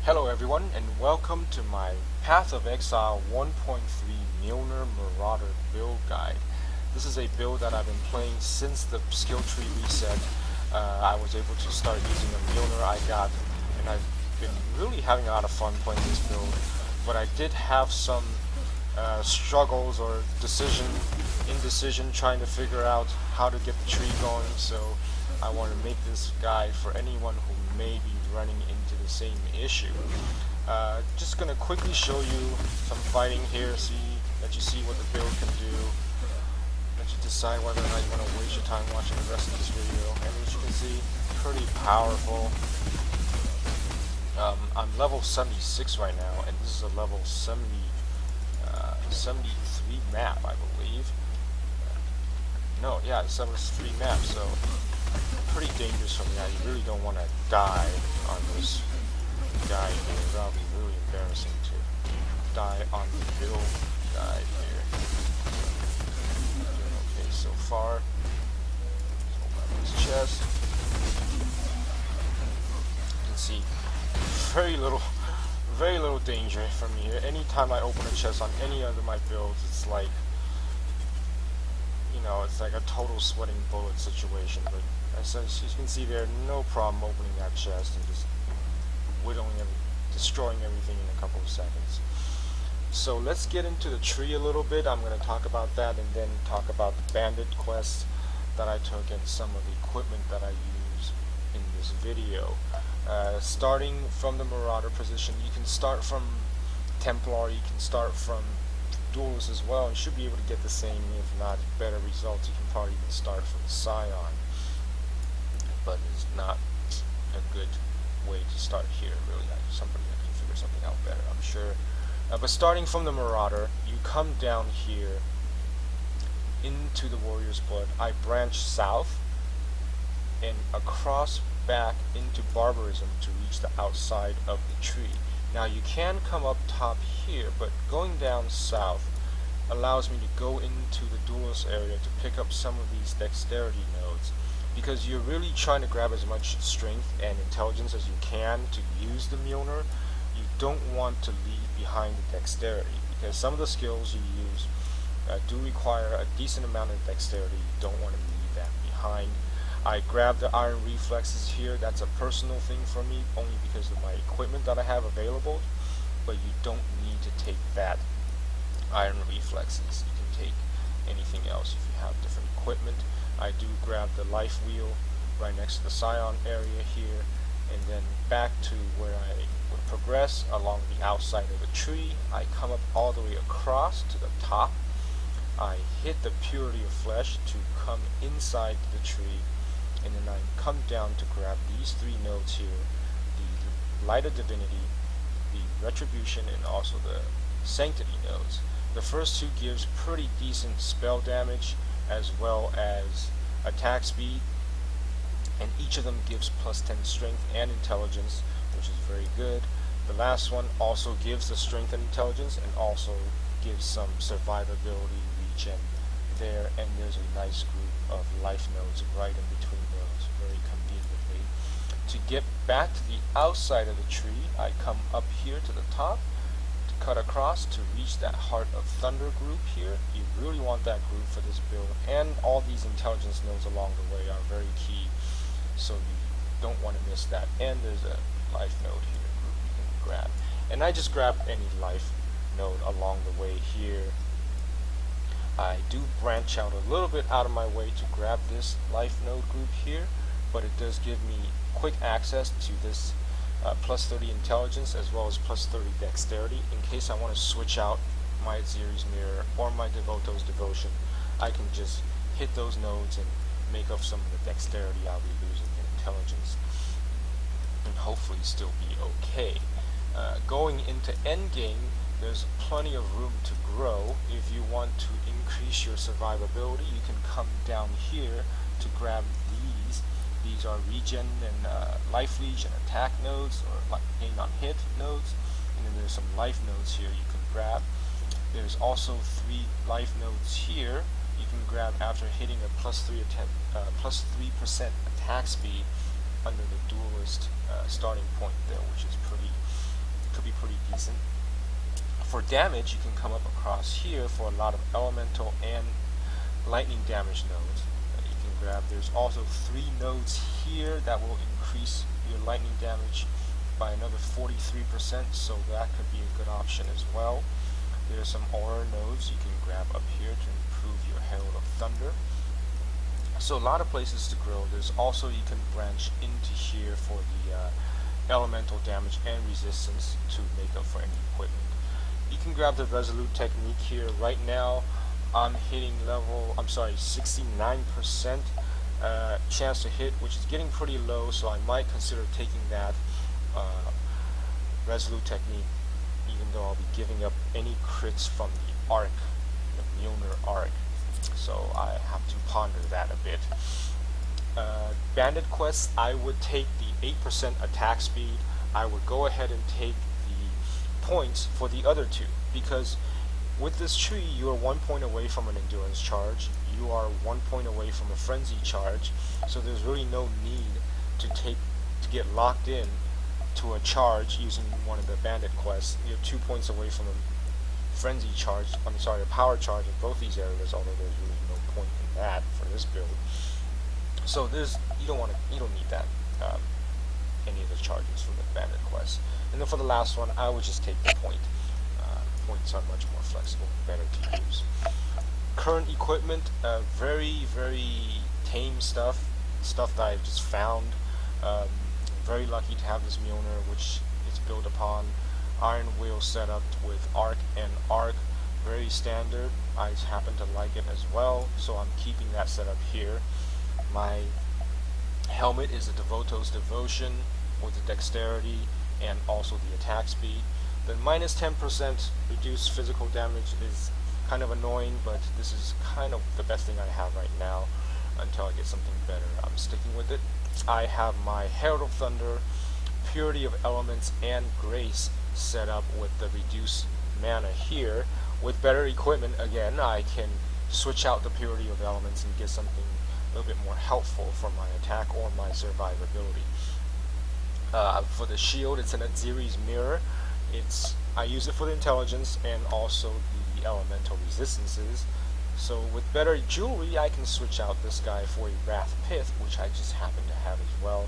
Hello everyone, and welcome to my Path of Exile 1.3 Mjolner Marauder build guide. This is a build that I've been playing since the skill tree reset. I was able to start using a Mjolner I got, and I've been really having a lot of fun playing this build. But I did have some struggles or indecision trying to figure out how to get the tree going, so I want to make this guide for anyone who may be running into the same issue. Just gonna quickly show you some fighting here, let you see what the build can do, let you decide whether or not you want to waste your time watching the rest of this video. And as you can see, pretty powerful. I'm level 76 right now, and this is a level 73 map, I believe. No, yeah, it's 73 map, so pretty dangerous for me. I really don't want to die on this guy here. That'll be really embarrassing to die on the build guide here. Doing okay so far. Let's open up this chest. You can see very little danger from me here. Anytime I open a chest on any other of my builds, it's like, you know, it's like a total sweating bullet situation. But as you can see there, no problem opening that chest and just destroying everything in a couple of seconds. So let's get into the tree a little bit. I'm going to talk about that and then talk about the bandit quest that I took and some of the equipment that I use in this video. Starting from the Marauder position, you can start from Templar, you can start from Duelist as well, and should be able to get the same, if not better results. You can probably even start from Scion, but it's not a good way to start here, really. Somebody can figure something out better, I'm sure. But starting from the Marauder, you come down here into the Warrior's Blood. I branch south and across back into Barbarism to reach the outside of the tree. Now you can come up top here, but going down south allows me to go into the Duelist area to pick up some of these dexterity nodes, because you're really trying to grab as much strength and intelligence as you can to use the Mjolner. You don't want to leave behind the dexterity, because some of the skills you use do require a decent amount of dexterity. You don't want to leave that behind. I grabbed the iron reflexes here. That's a personal thing for me, only because of my equipment that I have available, but you don't need to take that iron reflexes. You can take anything else if you have different equipment. I do grab the life wheel right next to the Scion area here, and then back to where I would progress along the outside of the tree. I come up all the way across to the top. I hit the Purity of Flesh to come inside the tree, and then I come down to grab these three nodes here, the Light of Divinity, the Retribution, and also the Sanctity nodes. The first two gives pretty decent spell damage as well as attack speed, and each of them gives plus 10 strength and intelligence, which is very good. The last one also gives the strength and intelligence, and also gives some survivability regen there, and there's a nice group of life nodes right in between those, very conveniently. To get back to the outside of the tree, I come up here to the top to cut across to reach that Heart of Thunder group here. You really want that group for this build, and all these intelligence nodes along the way are very key, so you don't want to miss that. And there's a life node here group you can grab, and I just grab any life node along the way here. I do branch out a little bit out of my way to grab this life node group here, but it does give me quick access to this plus 30 intelligence as well as plus 30 dexterity. In case I want to switch out my Ziri's Mirror or my Devoto's Devotion, I can just hit those nodes and make up some of the dexterity I'll be losing in intelligence, and hopefully still be okay. Going into endgame, there's plenty of room to grow. If you want to increase your survivability, you can come down here to grab these. These are regen and life leech and attack nodes, or gain on hit nodes, and then there's some life nodes here you can grab. There's also 3 life nodes here you can grab after hitting a plus 3% attack speed under the Duelist starting point there, which is pretty pretty decent. For damage, you can come up across here for a lot of elemental and lightning damage nodes that you can grab. There's also 3 nodes here that will increase your lightning damage by another 43%, so that could be a good option as well. There's some aura nodes you can grab up here to improve your Herald of Thunder. So a lot of places to grow. There's also, you can branch into here for the elemental damage and resistance to make up for any equipment. You can grab the Resolute technique here. Right now I'm hitting 69% chance to hit, which is getting pretty low, so I might consider taking that Resolute technique, even though I'll be giving up any crits from the arc, the Mjolner arc. So I have to ponder that a bit. Bandit quests, I would take the 8% attack speed. I would go ahead and take the points for the other 2, because with this tree you are 1 point away from an endurance charge, you are 1 point away from a frenzy charge, so there's really no need to get locked in to a charge using one of the bandit quests. You're 2 points away from a frenzy charge, a power charge in both these areas, although there's really no point in that for this build. So you don't need that, any of the charges from the bandit quest. And then for the last one, I would just take the point. Points are much more flexible, better to use. Current equipment, very, very tame stuff that I've just found. Very lucky to have this Mjolner, which is built upon iron wheel setup with arc and arc, very standard. I happen to like it as well, so I'm keeping that setup here. My helmet is a Devoto's Devotion with the dexterity and also the attack speed. The minus 10% reduced physical damage is kind of annoying, but this is kind of the best thing I have right now until I get something better. I'm sticking with it. I have my Herald of Thunder, Purity of Elements, and Grace set up with the reduced mana here. With better equipment, again, I can switch out the Purity of Elements and get something a little bit more helpful for my attack or my survivability. For the shield, it's an Aziri's Mirror. I use it for the intelligence and also the elemental resistances. So with better jewelry, I can switch out this guy for a Wrath Pith, which I just happen to have as well.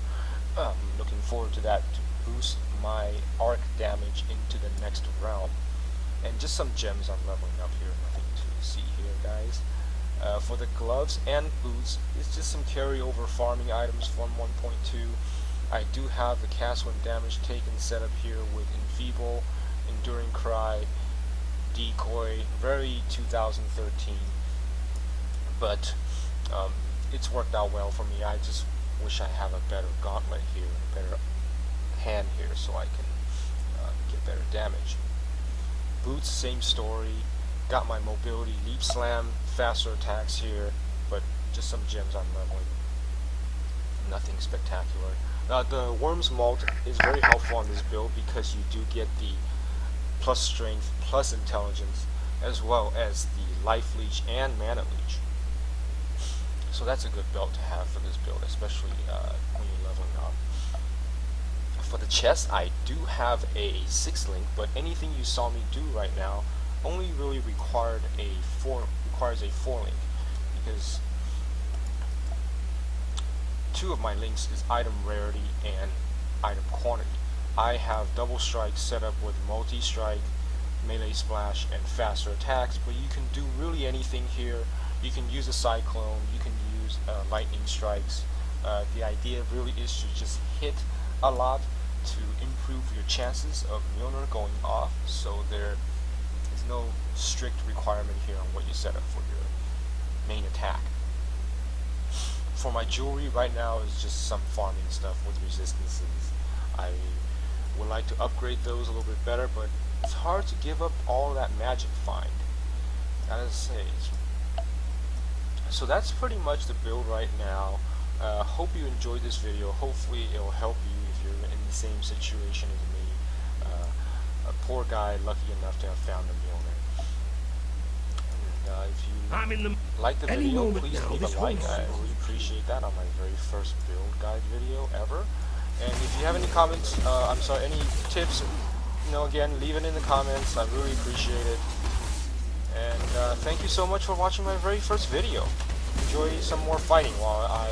Looking forward to that to boost my arc damage into the next realm. And just some gems I'm leveling up here, nothing to see here, guys. For the gloves and boots, it's just some carryover farming items from 1.2. I do have the cast when damage taken set up here with Enfeeble, Enduring Cry, Decoy, very 2013. But it's worked out well for me. I just wish I have a better gauntlet here, a better hand here, so I can get better damage. Boots, same story. Got my mobility, leap slam, faster attacks here, but just some gems I'm leveling. Nothing spectacular. The Worm's Malt is very helpful on this build because you do get the plus strength, plus intelligence, as well as the life leech and mana leech. So that's a good belt to have for this build, especially when you're leveling up. For the chest, I do have a 6-link, but anything you saw me do right now only really requires a 4-link, because 2 of my links is item rarity and item quantity. I have double strike set up with multi-strike, melee splash, and faster attacks, but you can do really anything here. You can use a cyclone, you can use lightning strikes. The idea really is to just hit a lot to improve your chances of Mjolnir going off, so there is no strict requirement here on what you set up for your main attack. For my jewelry right now is just some farming stuff with resistances. I would like to upgrade those a little bit better, but it's hard to give up all that magic find, gotta say. So that's pretty much the build right now. Hope you enjoyed this video. Hopefully it'll help you if you're in the same situation as me. A poor guy lucky enough to have found a Mjolnir. And if you like the video, please leave a like. I really appreciate that on my very first build guide video ever. And if you have any comments, any tips, know, again, leave it in the comments. I really appreciate it. And thank you so much for watching my very first video. Enjoy some more fighting while I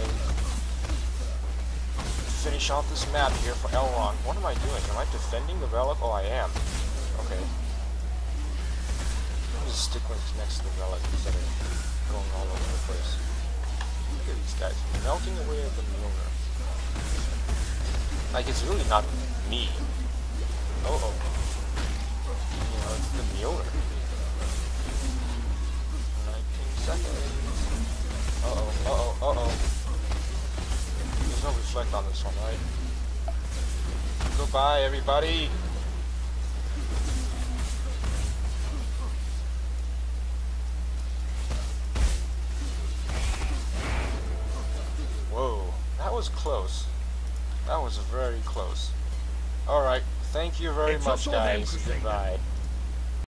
finish off this map here for Elrond. What am I doing? Am I defending the relic? Oh, I am. Okay. I'll just stick next to the relic instead of going all over the place. Look at these guys melting away at the Mjolner. Like, it's really not me. Uh-oh. You know, it's the Mjolner. 19 seconds. Uh-oh, uh-oh, uh-oh. There's no reflect on this one, right? Goodbye, everybody! Whoa, that was close. That was very close. Alright, thank you very much, guys. Goodbye.